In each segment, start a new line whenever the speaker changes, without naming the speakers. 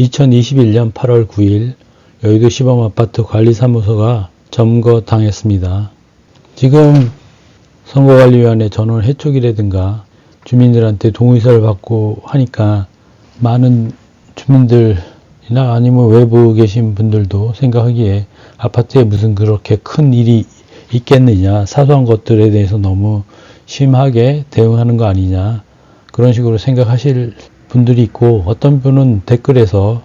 2021년 8월 9일 여의도 시범아파트 관리사무소가 점거당했습니다. 지금 선거관리위원회 전원 해촉이라든가 주민들한테 동의서를 받고 하니까 많은 주민들이나 아니면 외부에 계신 분들도 생각하기에 아파트에 무슨 그렇게 큰 일이 있겠느냐, 사소한 것들에 대해서 너무 심하게 대응하는 거 아니냐, 그런 식으로 생각하실 분들이 있고, 어떤 분은 댓글에서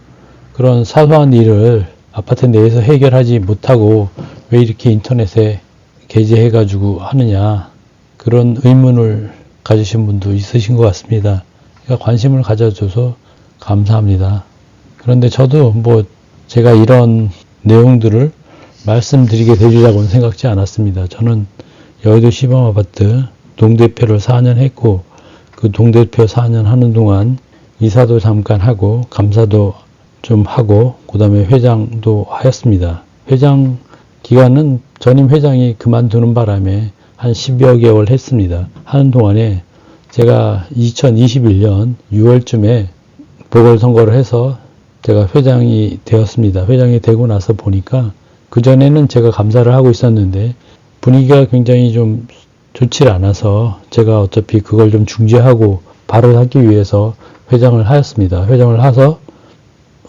그런 사소한 일을 아파트 내에서 해결하지 못하고 왜 이렇게 인터넷에 게재해가지고 하느냐, 그런 의문을 가지신 분도 있으신 것 같습니다. 그러니까 관심을 가져줘서 감사합니다. 그런데 저도 제가 이런 내용들을 말씀드리게 되리라고는 생각지 않았습니다. 저는 여의도 시범아파트 동대표를 4년 했고, 그 동대표 4년 하는 동안 이사도 잠깐 하고 감사도 좀 하고 그 다음에 회장도 하였습니다. 회장 기간은 전임 회장이 그만두는 바람에 한 10여 개월 했습니다. 하는 동안에 제가 2021년 6월쯤에 보궐선거를 해서 제가 회장이 되었습니다. 회장이 되고 나서 보니까 그전에는 제가 감사를 하고 있었는데 분위기가 굉장히 좀 좋지 않아서 제가 어차피 그걸 좀 중지하고 바로 하기 위해서 회장을 하였습니다. 회장을 해서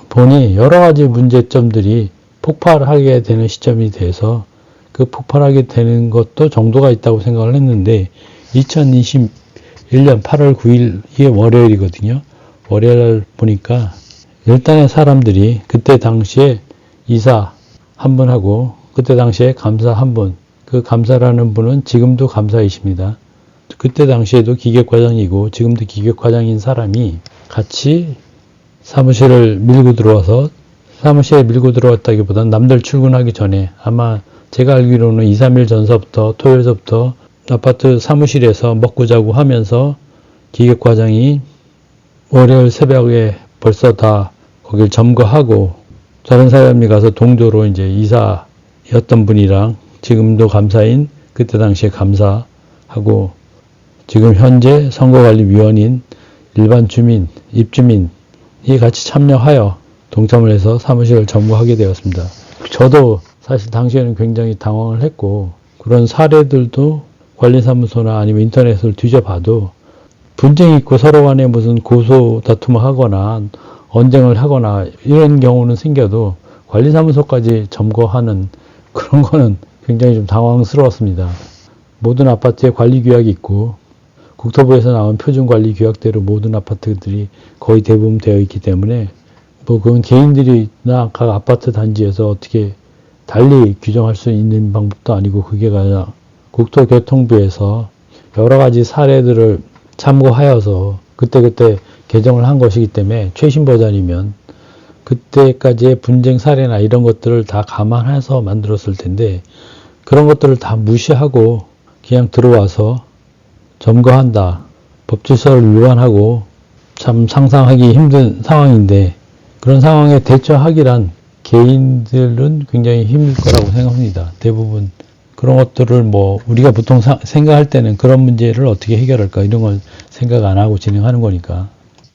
보니 여러 가지 문제점들이 폭발하게 되는 시점이 돼서 그 폭발하게 되는 것도 정도가 있다고 생각을 했는데 2021년 8월 9일 이게 월요일이거든요. 월요일 보니까 일단의 사람들이 그때 당시에 이사 한 분 하고 그때 당시에 감사 한 분, 그 감사라는 분은 지금도 감사이십니다. 그때 당시에도 기획과장이고 지금도 기획과장인 사람이 같이 사무실을 밀고 들어와서, 사무실에 밀고 들어왔다기보다는 남들 출근하기 전에 아마 제가 알기로는 2, 3일 전서부터 토요일서부터 아파트 사무실에서 먹고 자고 하면서 기획과장이 월요일 새벽에 벌써 다 거길 점거하고 다른 사람이 가서 동조로 이제 이사였던 분이랑 지금도 감사인 그때 당시에 감사하고 지금 현재 선거관리위원인 일반 주민, 입주민이 같이 참여하여 동참을 해서 사무실을 점거하게 되었습니다. 저도 사실 당시에는 굉장히 당황을 했고 그런 사례들도 관리사무소나 아니면 인터넷을 뒤져봐도 분쟁이 있고 서로 간에 무슨 고소 다툼을 하거나 언쟁을 하거나 이런 경우는 생겨도 관리사무소까지 점거하는 그런 거는 굉장히 좀 당황스러웠습니다. 모든 아파트에 관리규약이 있고 국토부에서 나온 표준관리규약대로 모든 아파트들이 거의 대부분 되어 있기 때문에 그건 개인들이나 각 아파트 단지에서 어떻게 달리 규정할 수 있는 방법도 아니고 그게 아니라 국토교통부에서 여러 가지 사례들을 참고하여서 그때그때 개정을 한 것이기 때문에 최신 버전이면 그때까지의 분쟁 사례나 이런 것들을 다 감안해서 만들었을 텐데 그런 것들을 다 무시하고 그냥 들어와서 점거한다. 법질서를 위반하고 참 상상하기 힘든 상황인데 그런 상황에 대처하기란 개인들은 굉장히 힘들 거라고 생각합니다. 대부분 그런 것들을 우리가 보통 생각할 때는 그런 문제를 어떻게 해결할까 이런 걸 생각 안 하고 진행하는 거니까.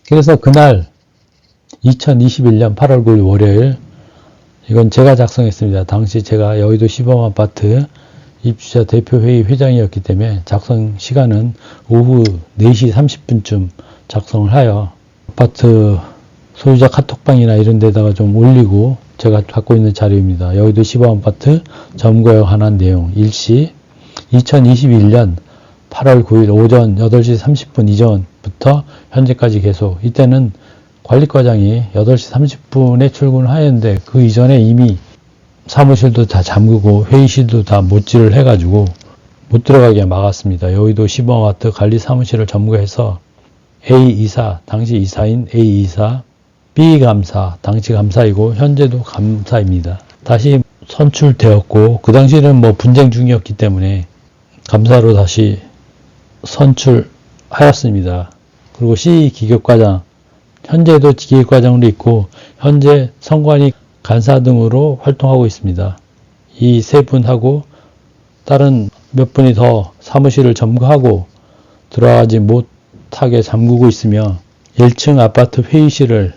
그래서 그날 2021년 8월 9일 월요일 이건 제가 작성했습니다. 당시 제가 여의도 시범아파트 입주자 대표회의 회장이었기 때문에 작성 시간은 오후 4시 30분쯤 작성을 하여 아파트 소유자 카톡방이나 이런 데다가 좀 올리고 제가 갖고 있는 자료입니다. 여의도 시범아파트 점거에 관한 내용 일시 2021년 8월 9일 오전 8시 30분 이전부터 현재까지 계속 이때는 관리과장이 8시 30분에 출근을 하였는데 그 이전에 이미 사무실도 다 잠그고 회의실도 다 못질을 해가지고 못 들어가게 막았습니다. 여의도 시범아파트 관리 사무실을 점거해서 A 이사, 당시 이사인 A 이사, B 감사, 당시 감사이고 현재도 감사입니다. 다시 선출되었고 그 당시에는 분쟁 중이었기 때문에 감사로 다시 선출하였습니다. 그리고 C 기획과장, 현재도 기획과장으로 있고 현재 선관위 간사 등으로 활동하고 있습니다. 이 세 분하고 다른 몇 분이 더 사무실을 점거하고 들어가지 못하게 잠그고 있으며 1층 아파트 회의실을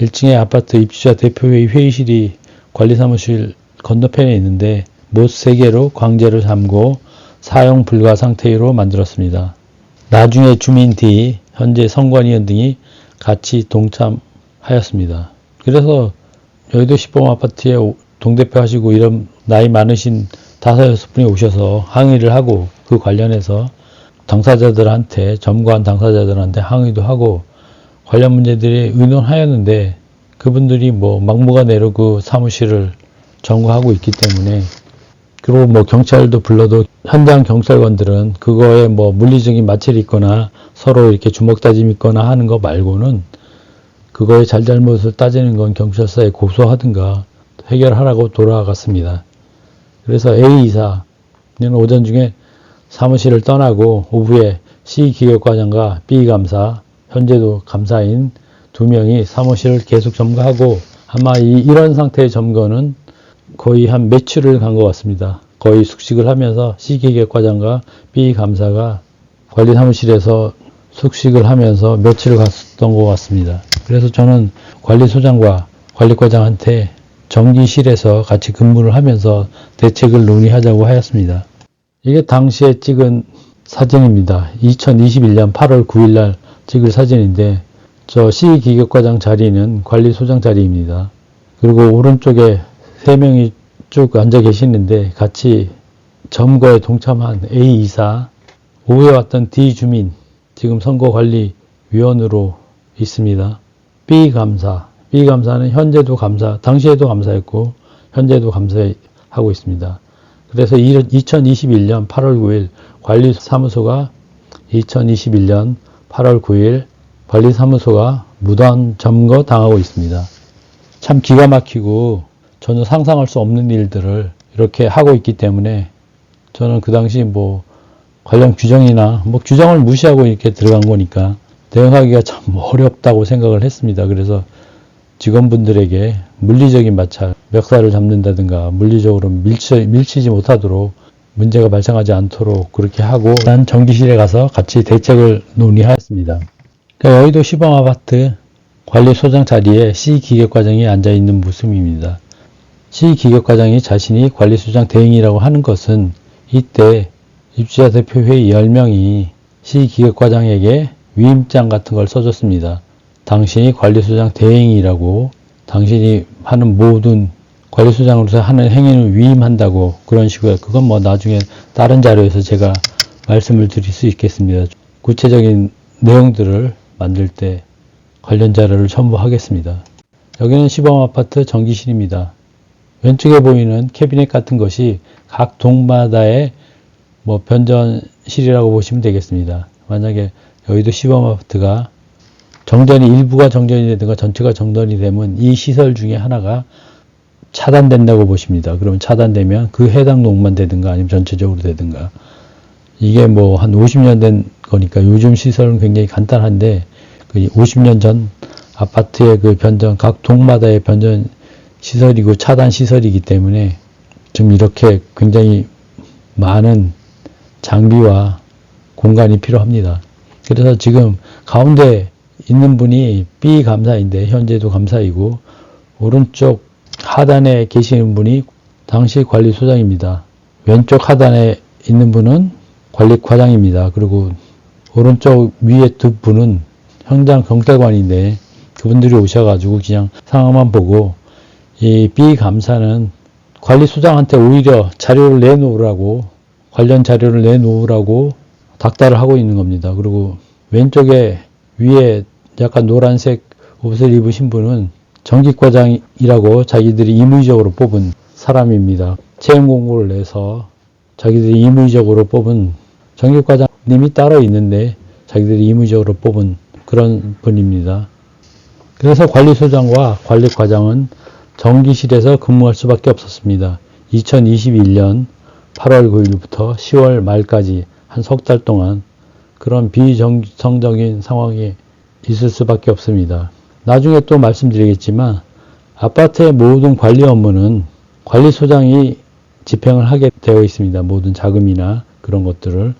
1층에 아파트 입주자 대표회의 회의실이 관리사무실 건너편에 있는데 못 3개로 광재를 삼고 사용 불가 상태로 만들었습니다. 나중에 주민 D, 현재 선관위원 등이 같이 동참하였습니다. 그래서 여의도 시범 아파트에 동대표 하시고 이런 나이 많으신 5-6분이 오셔서 항의를 하고 그 관련해서 당사자들한테 점거한 당사자들한테 항의도 하고 관련 문제들이 의논하였는데 그분들이 뭐 막무가내로 그 사무실을 점거하고 있기 때문에 그리고 뭐 경찰도 불러도 현장 경찰관들은 그거에 뭐 물리적인 마찰이 있거나 서로 이렇게 주먹 다짐 있거나 하는 거 말고는 그거의 잘잘못을 따지는 건 경찰서에 고소하든가 해결하라고 돌아갔습니다. 그래서 A 이사는 오전 중에 사무실을 떠나고 오후에 C 기획과장과 B 감사, 현재도 감사인 2명이 사무실을 계속 점거하고 아마 이런 상태의 점거는 거의 한 며칠을 간 것 같습니다. 거의 숙식을 하면서 C 기획과장과 B 감사가 관리사무실에서 숙식을 하면서 며칠을 갔던 것 같습니다. 그래서 저는 관리소장과 관리과장한테 정기실에서 같이 근무를 하면서 대책을 논의하자고 하였습니다. 이게 당시에 찍은 사진입니다. 2021년 8월 9일 날 찍을 사진인데 저 C 기획과장 자리는 관리소장 자리입니다. 그리고 오른쪽에 3명이 쭉 앉아 계시는데 같이 점거에 동참한 A 이사, 오후에 왔던 D 주민, 지금 선거관리위원으로 있습니다. B 감사, B 감사는 현재도 감사, 당시에도 감사했고 현재도 감사하고 있습니다. 그래서 2021년 8월 9일 관리사무소가 2021년 8월 9일 관리사무소가 무단 점거 당하고 있습니다. 참 기가 막히고 전혀 상상할 수 없는 일들을 이렇게 하고 있기 때문에 저는 그 당시 뭐 관련 규정이나 뭐 규정을 무시하고 이렇게 들어간 거니까 대응하기가 참 어렵다고 생각을 했습니다. 그래서 직원분들에게 물리적인 마찰, 멱살을 잡는다든가 물리적으로 밀치지 못하도록 문제가 발생하지 않도록 그렇게 하고 난 정기실에 가서 같이 대책을 논의하였습니다. 그러니까 여의도 시범아파트 관리소장 자리에 C 기획과장이 앉아있는 모습입니다. C 기획과장이 자신이 관리소장 대행이라고 하는 것은 이때 입주자 대표회의 10명이 C 기획과장에게 위임장 같은 걸 써줬습니다. 당신이 관리소장 대행이라고 당신이 하는 모든 관리소장으로서 하는 행위는 위임한다고 그런 식으로 그건 뭐 나중에 다른 자료에서 제가 말씀을 드릴 수 있겠습니다. 구체적인 내용들을 만들 때 관련 자료를 첨부하겠습니다. 여기는 시범아파트 전기실입니다. 왼쪽에 보이는 캐비넷 같은 것이 각 동마다의 뭐 변전실이라고 보시면 되겠습니다. 만약에 여의도 시범아파트가 일부가 정전이 되든가 전체가 정전이 되면 이 시설 중에 하나가 차단된다고 보십니다. 그러면 차단되면 그 해당 동만 되든가 아니면 전체적으로 되든가 이게 뭐 한 50년 된 거니까 요즘 시설은 굉장히 간단한데 그 50년 전 아파트의 그 변전 각 동마다의 변전 시설이고 차단 시설이기 때문에 좀 이렇게 굉장히 많은 장비와 공간이 필요합니다. 그래서 지금 가운데 있는 분이 B 감사인데 현재도 감사이고 오른쪽 하단에 계시는 분이 당시 관리소장입니다. 왼쪽 하단에 있는 분은 관리과장입니다. 그리고 오른쪽 위에 2분은 현장 경찰관인데 그분들이 오셔가지고 그냥 상황만 보고 이 B 감사는 관리소장한테 오히려 자료를 내놓으라고 관련 자료를 내놓으라고 닥달을 하고 있는 겁니다. 그리고 왼쪽에 위에 약간 노란색 옷을 입으신 분은 정기과장이라고 자기들이 임의적으로 뽑은 사람입니다. 채용 공고를 내서 자기들이 임의적으로 뽑은 정기과장님이 따로 있는데 자기들이 임의적으로 뽑은 그런 분입니다. 그래서 관리소장과 관리과장은 정기실에서 근무할 수밖에 없었습니다. 2021년 8월 9일부터 10월 말까지 한 석 달 동안 그런 비정상적인 상황이 있을 수밖에 없습니다. 나중에 또 말씀드리겠지만 아파트의 모든 관리 업무는 관리소장이 집행을 하게 되어 있습니다. 모든 자금이나 그런 것들을.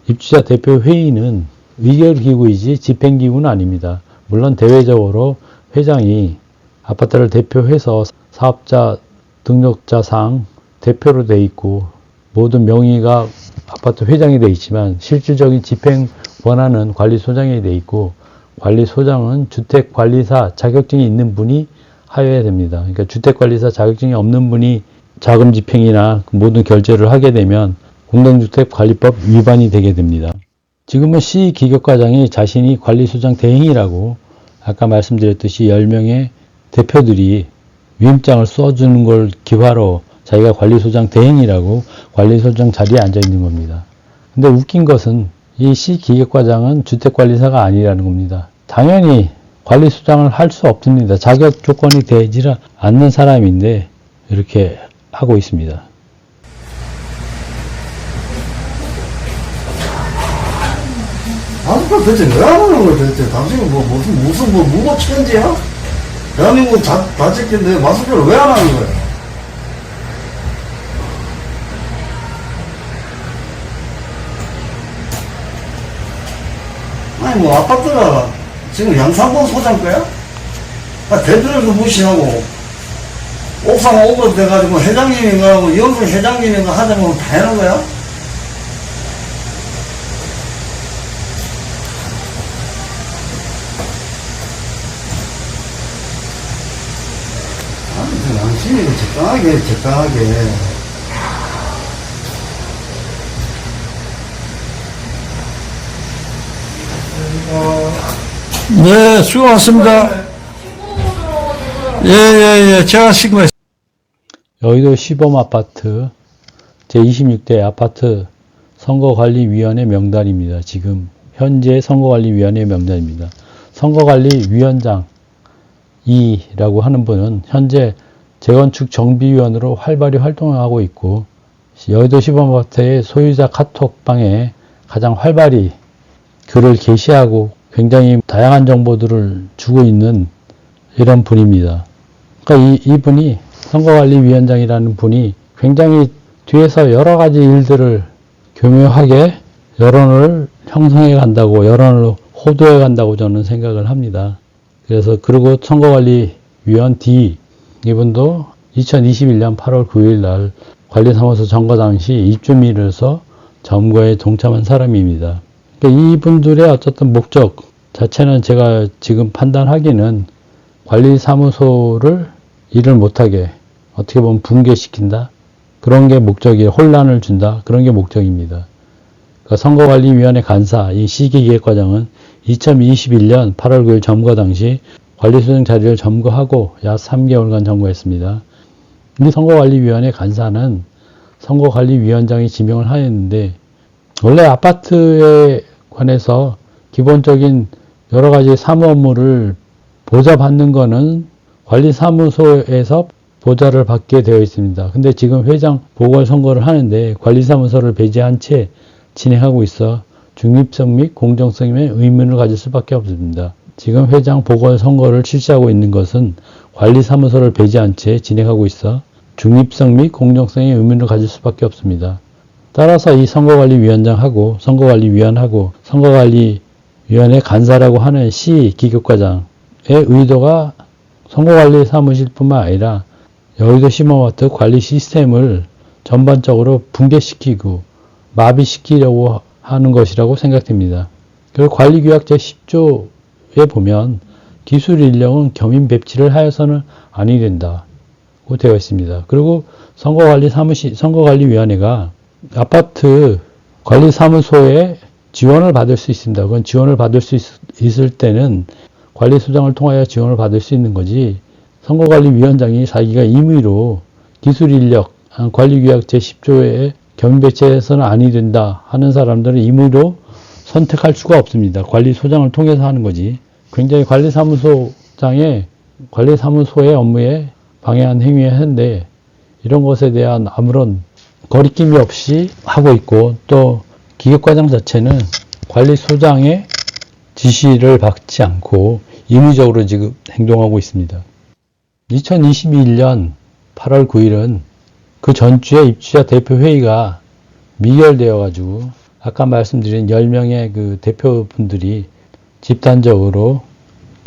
입주자 대표 회의는 의결기구이지 집행기구는 아닙니다. 물론 대외적으로 회장이 아파트를 대표해서 사업자 등록자상 대표로 돼 있고 모든 명의가 아파트 회장이 돼 있지만 실질적인 집행 권한은 관리소장이 돼 있고 관리소장은 주택관리사 자격증이 있는 분이 하여야 됩니다. 그러니까 주택관리사 자격증이 없는 분이 자금 집행이나 모든 결제를 하게 되면 공동주택관리법 위반이 되게 됩니다. 지금은 C 기획과장이 자신이 관리소장 대행이라고 아까 말씀드렸듯이 10명의 대표들이 위임장을 써주는 걸 기화로 자기가 관리소장 대행이라고 관리소장 자리에 앉아 있는 겁니다. 근데 웃긴 것은 이 C 기획과장은 주택관리사가 아니라는 겁니다. 당연히 관리소장을 할 수 없습니다. 자격 조건이 되지 않는 사람인데 이렇게 하고 있습니다.
아직도 대체 왜 하는 거야, 대체? 당신은 무슨 무고 천지야? 대한민국 다짓기인데 마스크를 왜 안 하는 거야? 아니, 뭐, 아파트가 지금 양산동 소장 거야? 대표들도 무시하고, 옥상 오버 돼가지고 회장님인가 하고, 영수 회장님인가 하자면 다 하는 거야? 양심이 적당하게.
네, 수고 많습니다. 예, 제가 시그마.
여의도 시범아파트 제26대 아파트 선거관리위원회 명단입니다. 지금 현재 선거관리위원회 명단입니다. 선거관리위원장 2라고 하는 분은 현재 재건축 정비위원으로 활발히 활동하고 있고 여의도 시범아파트의 소유자 카톡방에 가장 활발히 글을 게시하고 굉장히 다양한 정보들을 주고 있는 이런 분입니다. 그러니까 이분이 선거관리위원장이라는 분이 굉장히 뒤에서 여러 가지 일들을 교묘하게 여론을 형성해 간다고, 여론을 호도해 간다고 저는 생각을 합니다. 그래서 그리고 선거관리위원 D 이분도 2021년 8월 9일 날 관리사무소 점거 당시 입주민으로서 점거에 동참한 사람입니다. 그러니까 이분들의 어쨌든 목적 자체는 제가 지금 판단하기는 관리사무소를 일을 못하게 어떻게 보면 붕괴시킨다. 그런 게 목적이에요. 혼란을 준다. 그런 게 목적입니다. 그러니까 선거관리위원회 간사 이 시기기획과장은 2021년 8월 9일 점거 당시 관리소장 자리를 점거하고 약 3개월간 점거했습니다. 이 선거관리위원회 간사는 선거관리위원장이 지명을 하였는데 원래 아파트에 관해서 기본적인 여러 가지 사무 업무를 보좌받는 거는 관리사무소에서 보좌를 받게 되어 있습니다. 근데 지금 회장 보궐선거를 하는데 관리사무소를 배제한 채 진행하고 있어 중립성 및 공정성에 의문을 가질 수밖에 없습니다. 지금 회장 보궐선거를 실시하고 있는 것은 관리사무소를 배제한 채 진행하고 있어 중립성 및 공정성에 의문을 가질 수밖에 없습니다. 따라서 이 선거관리위원장하고 선거관리위원하고 선거관리위원회 간사라고 하는 시 기획과장의 의도가 선거관리 사무실뿐만 아니라 여의도 시범아파트 관리 시스템을 전반적으로 붕괴시키고 마비시키려고 하는 것이라고 생각됩니다. 그리고 관리규약 제10조에 보면 기술 인력은 겸임 배치를 하여서는 아니 된다고 되어 있습니다. 그리고 선거관리위원회가 아파트 관리사무소에 지원을 받을 수 있습니다. 그건 지원을 받을 수 있을 때는 관리소장을 통하여 지원을 받을 수 있는 거지 선거관리위원장이 자기가 임의로 기술인력 관리규약 제10조에 겸임배치해서는 아니 된다 하는 사람들은 임의로 선택할 수가 없습니다. 관리소장을 통해서 하는 거지. 굉장히 관리사무소의 업무에 방해한 행위인데 이런 것에 대한 아무런 거리낌이 없이 하고 있고 또 기획과장 자체는 관리소장의 지시를 받지 않고 임의적으로 지금 행동하고 있습니다. 2021년 8월 9일은 그 전주에 입주자 대표회의가 미결되어 가지고 아까 말씀드린 10명의 그 대표분들이 집단적으로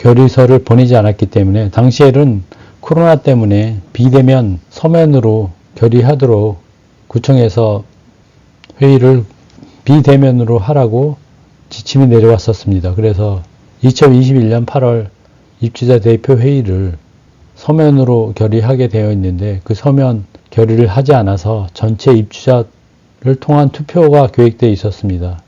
결의서를 보내지 않았기 때문에 당시에는 코로나 때문에 비대면 서면으로 결의하도록 구청에서 회의를 비대면으로 하라고 지침이 내려왔었습니다. 그래서 2021년 8월 입주자 대표 회의를 서면으로 결의하게 되어 있는데 그 서면 결의를 하지 않아서 전체 입주자를 통한 투표가 계획되어 있었습니다.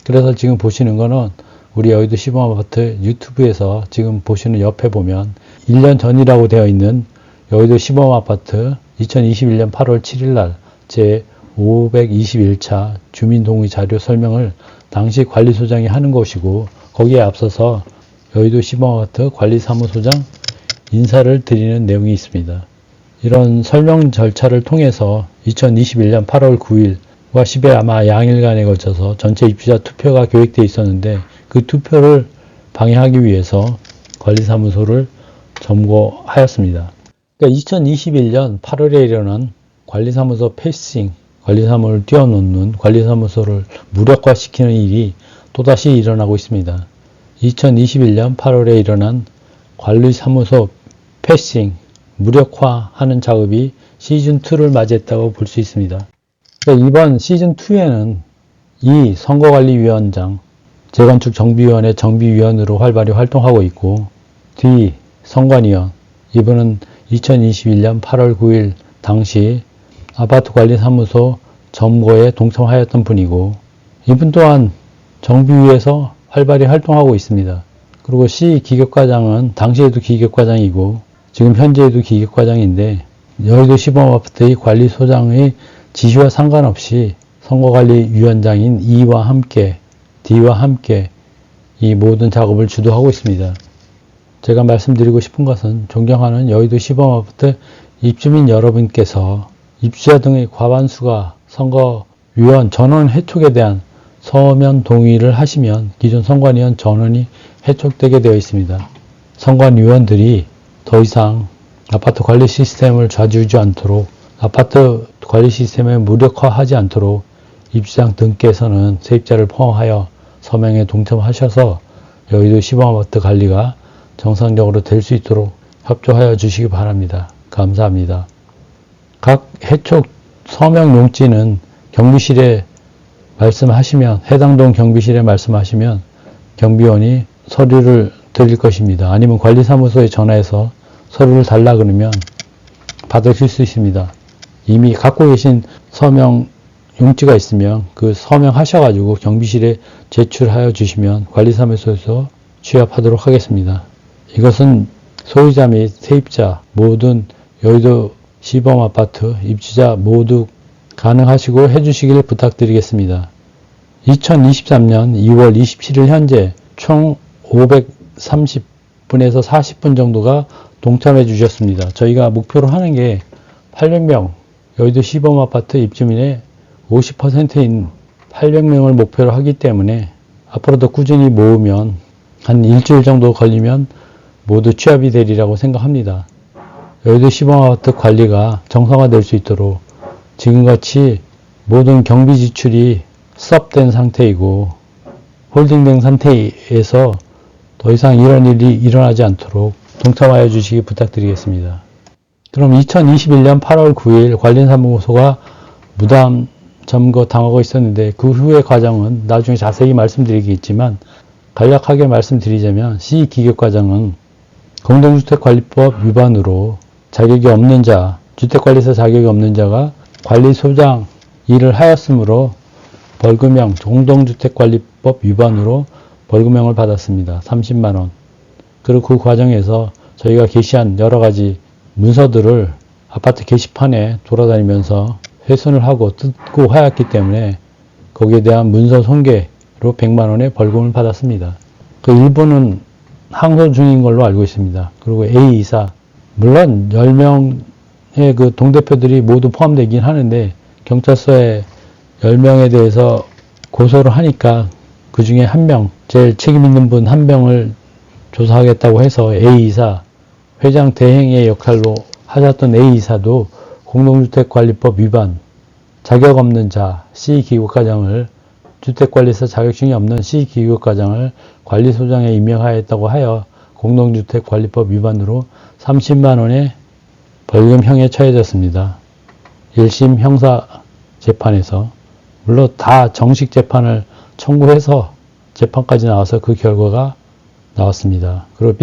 그래서 지금 보시는 거는 우리 여의도 시범아파트 유튜브에서 지금 보시는 옆에 보면 1년 전이라고 되어 있는 여의도 시범아파트 2021년 8월 7일 날 제 521차 주민동의 자료 설명을 당시 관리소장이 하는 것이고 거기에 앞서서 여의도 시범아파트 관리사무소장 인사를 드리는 내용이 있습니다. 이런 설명 절차를 통해서 2021년 8월 9일과 10일 아마 양일간에 걸쳐서 전체 입주자 투표가 계획되어 있었는데 그 투표를 방해하기 위해서 관리사무소를 점거하였습니다. 그러니까 2021년 8월에 일어난 관리사무소 패싱, 관리사무소를 띄워놓는 관리사무소를 무력화시키는 일이 또다시 일어나고 있습니다. 2021년 8월에 일어난 관리사무소 패싱, 무력화하는 작업이 시즌2를 맞이했다고 볼 수 있습니다. 그러니까 이번 시즌2에는 이 선거관리위원장, 재건축 정비위원회 정비위원으로 활발히 활동하고 있고 뒤 선관위원, 이분은 2021년 8월 9일 당시 아파트관리사무소 점거에 동참하였던 분이고 이분 또한 정비위에서 활발히 활동하고 있습니다. 그리고 시 기획과장은 당시에도 기획과장이고 지금 현재에도 기획과장인데 여의도 시범아파트의 관리소장의 지시와 상관없이 선거관리위원장인 E와 함께 D와 함께 이 모든 작업을 주도하고 있습니다. 제가 말씀드리고 싶은 것은 존경하는 여의도 시범아파트 입주민 여러분께서 입주자 등의 과반수가 선거위원 전원 해촉에 대한 서면 동의를 하시면 기존 선관위원 전원이 해촉되게 되어 있습니다. 선관위원들이 더 이상 아파트 관리 시스템을 좌지우지 않도록 아파트 관리 시스템을 무력화하지 않도록 입주자 등께서는 세입자를 포함하여 서명에 동참하셔서 여의도 시범아파트 관리가 정상적으로 될 수 있도록 협조하여 주시기 바랍니다. 감사합니다. 각 해촉 서명 용지는 경비실에 말씀하시면 해당 경비실에 말씀하시면 경비원이 서류를 드릴 것입니다. 아니면 관리사무소에 전화해서 서류를 달라 그러면 받으실 수 있습니다. 이미 갖고 계신 서명 용지가 있으면 그 서명하셔가지고 경비실에 제출하여 주시면 관리사무소에서 취합하도록 하겠습니다. 이것은 소유자 및 세입자 모든 여의도 시범아파트 입주자 모두 가능하시고 해주시길 부탁드리겠습니다. 2023년 2월 27일 현재 총 530분에서 40분 정도가 동참해 주셨습니다. 저희가 목표로 하는 게 800명, 여의도 시범아파트 입주민의 50%인 800명을 목표로 하기 때문에 앞으로도 꾸준히 모으면 한 일주일 정도 걸리면 모두 취합이 되리라고 생각합니다. 여의도 시범아파트 관리가 정상화될 수 있도록 지금같이 모든 경비 지출이 스톱된 상태이고 홀딩된 상태에서 더 이상 이런 일이 일어나지 않도록 동참하여 주시기 부탁드리겠습니다. 그럼 2021년 8월 9일 관리사무소가 무단 점거 당하고 있었는데 그 후의 과정은 나중에 자세히 말씀드리겠지만 간략하게 말씀드리자면 시기획과장은 공동주택관리법 위반으로 자격이 없는 자, 주택관리사 자격이 없는 자가 관리소장 일을 하였으므로 벌금형, 공동주택관리법 위반으로 벌금형을 받았습니다. 30만원. 그리고 그 과정에서 저희가 게시한 여러가지 문서들을 아파트 게시판에 돌아다니면서 훼손을 하고 뜯고 하였기 때문에 거기에 대한 문서 손괴로 100만원의 벌금을 받았습니다. 그 일부는 항소 중인 걸로 알고 있습니다. 그리고 A이사, 물론 10명의 그 동대표들이 모두 포함되긴 하는데 경찰서에 10명에 대해서 고소를 하니까 그 중에 한 명, 제일 책임 있는 분 한 명을 조사하겠다고 해서 A이사, 회장 대행의 역할로 하셨던 A이사도 공동주택관리법 위반, 자격 없는 자, C기획과장을 주택관리사 자격증이 없는 C기획과장을 관리소장에 임명하였다고 하여 공동주택관리법 위반으로 30만 원의 벌금형에 처해졌습니다. 1심 형사재판에서 물론 다 정식 재판을 청구해서 재판까지 나와서 그 결과가 나왔습니다. 그리고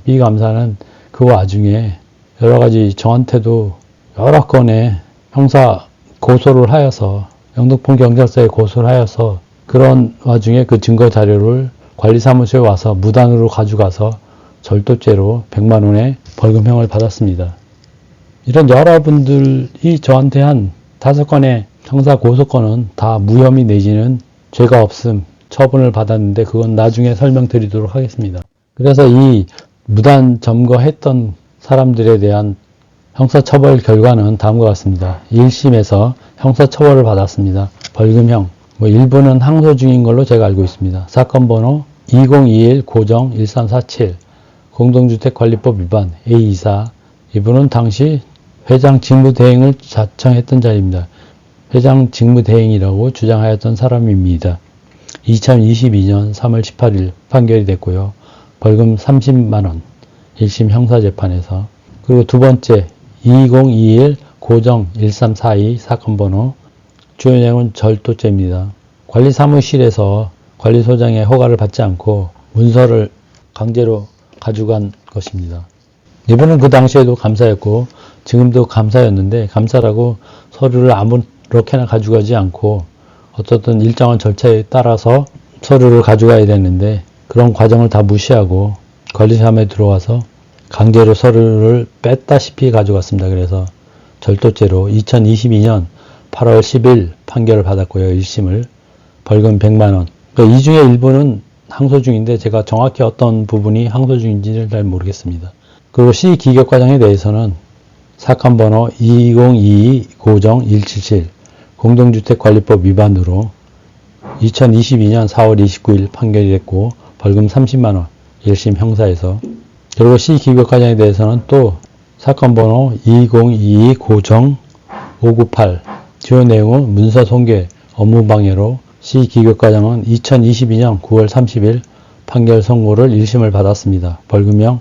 B감사는 그 와중에 여러 가지 저한테도 여러 건의 형사 고소를 하여서 영등포 경찰서에 고소를 하여서 그런 와중에 그 증거 자료를 관리사무소에 와서 무단으로 가져가서 절도죄로 100만 원의 벌금형을 받았습니다. 이런 여러분들이 저한테 한 5건의 형사 고소건은 다 무혐의 내지는 죄가 없음 처분을 받았는데 그건 나중에 설명드리도록 하겠습니다. 그래서 이 무단 점거했던 사람들에 대한 형사처벌 결과는 다음과 같습니다. 1심에서 형사처벌을 받았습니다. 벌금형. 일부는 항소 중인 걸로 제가 알고 있습니다. 사건 번호 2021 고정 1347 공동주택관리법 위반 A24. 이분은 당시 회장 직무대행을 자청했던 자리입니다. 회장 직무대행이라고 주장하였던 사람입니다. 2022년 3월 18일 판결이 됐고요. 벌금 30만원 1심 형사재판에서. 그리고 두 번째 2021 고정 1342 사건 번호 주요 내용은 절도죄입니다. 관리사무실에서 관리소장의 허가를 받지 않고 문서를 강제로 가져간 것입니다. 이분은 그 당시에도 감사였고 지금도 감사였는데 감사라고 서류를 아무렇게나 가져가지 않고 어떻든 일정한 절차에 따라서 서류를 가져가야 되는데 그런 과정을 다 무시하고 관리사무에 들어와서 강제로 서류를 뺐다시피 가져갔습니다. 그래서 절도죄로 2022년 8월 10일 판결을 받았고요. 1심을 벌금 100만 원. 그러니까 이 중에 일부는 항소 중인데 제가 정확히 어떤 부분이 항소 중인지를 잘 모르겠습니다. 그리고 C 기결과정에 대해서는 사건 번호 2022 고정 177 공동주택관리법 위반으로 2022년 4월 29일 판결이 됐고 벌금 30만 원 1심 형사에서. 그리고 C 기결과정에 대해서는 또 사건 번호 2022 고정 598 주요 내용은 문서 손괴 업무방해로 C 기결과정은 2022년 9월 30일 판결 선고를 1심을 받았습니다. 벌금형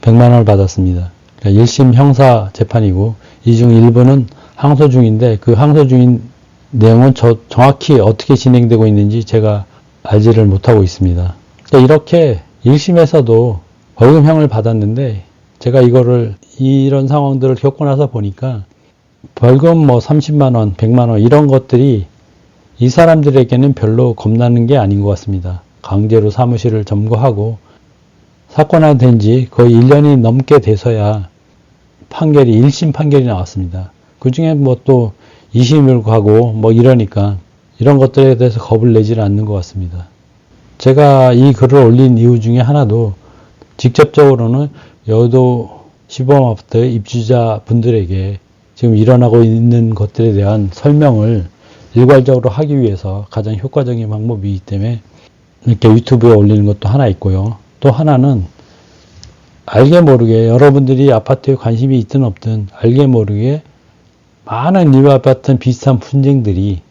100만 원을 받았습니다. 그러니까 1심 형사 재판이고 이 중 일부는 항소 중인데 그 항소 중인 내용은 정확히 어떻게 진행되고 있는지 제가 알지를 못하고 있습니다. 그러니까 이렇게 1심에서도 벌금형을 받았는데 제가 이런 상황들을 겪고 나서 보니까 벌금 30만 원, 100만 원 이런 것들이 이 사람들에게는 별로 겁나는 게 아닌 것 같습니다. 강제로 사무실을 점거하고 사건화 된 지 거의 1년이 넘게 돼서야 1심 판결이 나왔습니다. 그 중에 또 2심을 가고 이러니까 이런 것들에 대해서 겁을 내지는 않는 것 같습니다. 제가 이 글을 올린 이유 중에 하나도 직접적으로는 여의도 시범아파트 입주자 분들에게 지금 일어나고 있는 것들에 대한 설명을 일괄적으로 하기 위해서 가장 효과적인 방법이기 때문에 이렇게 유튜브에 올리는 것도 하나 있고요. 또 하나는 알게 모르게 여러분들이 아파트에 관심이 있든 없든 알게 모르게 많은 이와 같은 비슷한 분쟁들이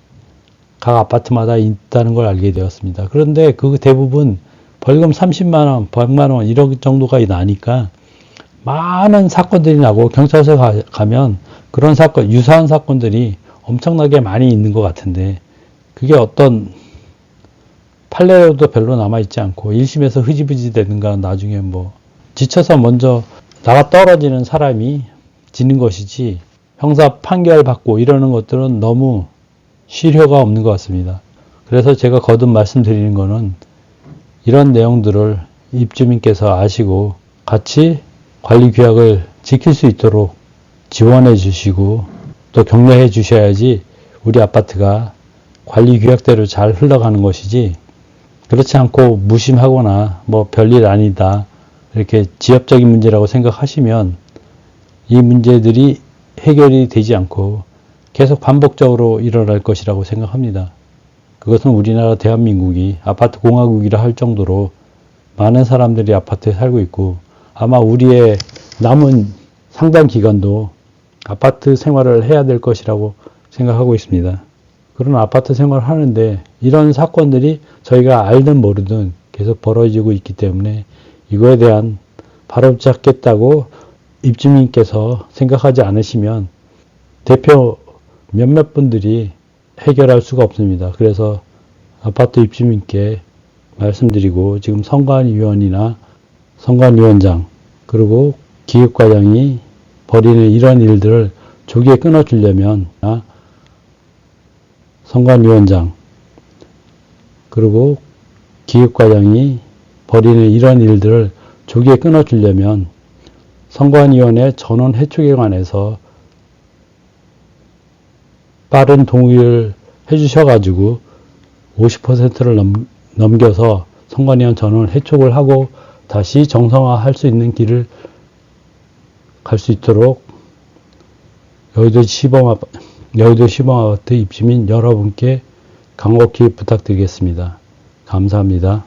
각 아파트마다 있다는 걸 알게 되었습니다. 그런데 그 대부분 벌금 30만 원, 100만 원 이런 정도가 나니까 많은 사건들이 나고 경찰서 가면 그런 사건, 유사한 사건들이 엄청나게 많이 있는 것 같은데 그게 어떤 판례로도 별로 남아있지 않고 1심에서 흐지부지 되는가 나중에 지쳐서 먼저 나가 떨어지는 사람이 지는 것이지 형사 판결 받고 이러는 것들은 너무 실효가 없는 것 같습니다. 그래서 제가 거듭 말씀드리는 거는 이런 내용들을 입주민께서 아시고 같이 관리규약을 지킬 수 있도록 지원해 주시고 또 격려해 주셔야지 우리 아파트가 관리규약대로 잘 흘러가는 것이지 그렇지 않고 무심하거나 별일 아니다 이렇게 지엽적인 문제라고 생각하시면 이 문제들이 해결이 되지 않고 계속 반복적으로 일어날 것이라고 생각합니다. 그것은 우리나라 대한민국이 아파트 공화국이라 할 정도로 많은 사람들이 아파트에 살고 있고 아마 우리의 남은 상당 기간도 아파트 생활을 해야 될 것이라고 생각하고 있습니다. 그런 아파트 생활을 하는데 이런 사건들이 저희가 알든 모르든 계속 벌어지고 있기 때문에 이거에 대한 바로잡겠다고 입주민께서 생각하지 않으시면 대표 몇몇 분들이 해결할 수가 없습니다. 그래서 아파트 입주민께 말씀드리고 지금 선관위원이나 선관위원장 그리고 기획과장이 벌이는 이런 일들을 조기에 끊어주려면 선관위원장 그리고 기획과장이 벌이는 이런 일들을 조기에 끊어주려면 선관위원회 전원 해촉에 관해서 빠른 동의를 해주셔가지고 50%를 넘겨서 선관위원 전원 해촉을 하고 다시 정상화할 수 있는 길을 갈 수 있도록 여의도 시범아파트 입주민 여러분께 간곡히 부탁드리겠습니다. 감사합니다.